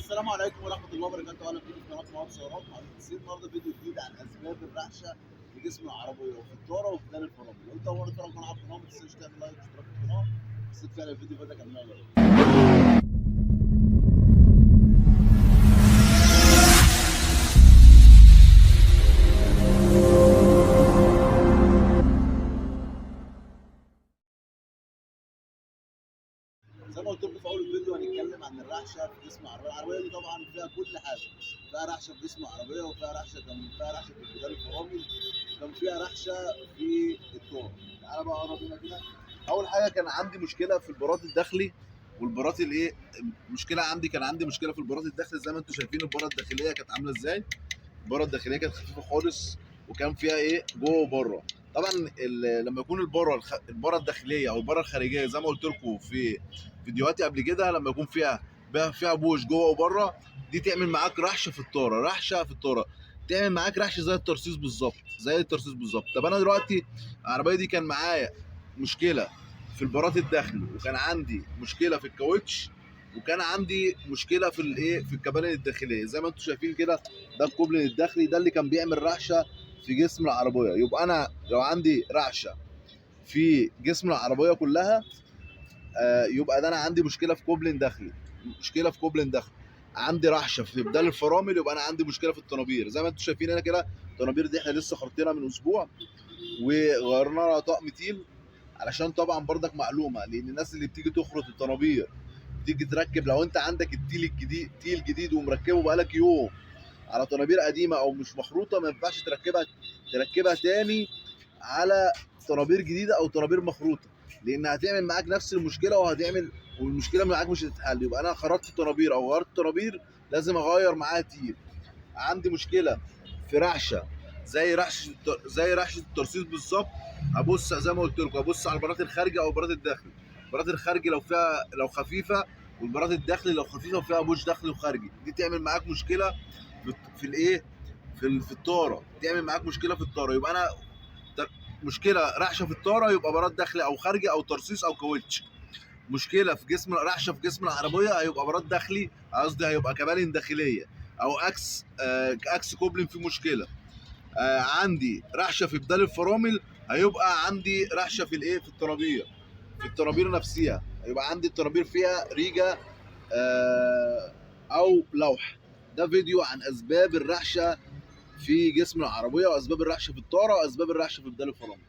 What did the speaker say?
السلام عليكم ورحمة الله وبركاته، أهلا بيكم في قناة مواد سيارات. هننزل النهارده فيديو جديد عن أسباب الرعشة في جسم العربية وفي الطارة وفي دان الفرامل. لو أنت أول مرة تتفرج على القناة ما تنساش تعمل لايك واشتراك في القناة. بس فعلا الفيديو بدأ كملنا لايك. زي ما قلت لكم في اول الفيديو هنتكلم عن الرعشه في جسم العربيه. العربيه دي طبعا فيها كل حاجه، فيها رعشه في جسم العربيه وفيها رعشه، كان فيها رعشه في البدال الفرامل، كان فيها رعشه في الطور. تعالى بقى اقرب هنا كده. اول حاجه كان عندي مشكله في البراز الداخلي والبراز الايه، كان عندي مشكله في البراز الداخلي. زي ما انتم شايفين البره الداخليه كانت عامله ازاي. البره الداخليه كانت خفيفه خالص وكان فيها ايه جوه وبره. طبعا لما يكون البره الداخليه او البره الخارجيه زي ما قلت لكم في فيديوهاتي قبل كده، لما يكون فيها بوش جوه وبره، دي تعمل معاك رعشه في الطاره، تعمل معاك رعشه زي الترصيص بالظبط، طب انا دلوقتي العربيه دي كان معايا مشكله في البارات الداخلي، وكان عندي مشكله في الكاوتش، وكان عندي مشكله في الايه في الكبانه الداخليه. زي ما انتم شايفين كده، ده الكوبلين الداخلي، ده اللي كان بيعمل رعشه في جسم العربيه. يبقى انا لو عندي رعشه في جسم العربيه كلها، يبقى ده انا عندي مشكله في كوبلين داخلي، عندي رعشه في بدال الفرامل، يبقى انا عندي مشكله في الطنابير. زي ما انتم شايفين هنا كده، الطنابير دي احنا لسه خارطينها من اسبوع وغيرنا لها طقم تيل، علشان طبعا بردك معلومه، لان الناس اللي بتيجي تخرط الطنابير تيجي تركب، لو انت عندك تيل جديد ومركبه بقالك يوم على طنابير قديمه او مش مخروطه، ما ينفعش تركبها تاني على طنابير جديده او طنابير مخروطه، لان هتعمل معاك نفس المشكله والمشكله معاك مش هتتحل. يبقى انا خرطت طنابير او غيرت طنابير، لازم اغير معاها تيل. عندي مشكله في رعشه زي رعشه الترصيص بالظبط، ابص زي ما قلت لكم، ابص على البارات الخارجي او البارات الداخلي. البارات الخارجي لو خفيفه، والبارات الداخلي لو خفيفه وفيها بوش داخلي وخارجي، دي تعمل معاك مشكله في الايه في الطاره، تعمل معاك مشكله في الطاره. يبقى انا مشكله رعشه في الطاره، يبقى براد داخلي او خارجي او ترصيص او كاوتش. مشكله في رعشه في جسم العربيه، هيبقى براد داخلي، قصدي هيبقى كبالين داخليه او اكس كوبلين فيه مشكله. عندي رعشه في بدال الفرامل، هيبقى عندي رعشه في الايه في الطنابير نفسها، هيبقى عندي الطنابير فيها ريجه او لوح. ده فيديو عن اسباب الرعشه في جسم العربيه، واسباب الرعشه في الطاره، واسباب الرعشه في بدال الفرامل.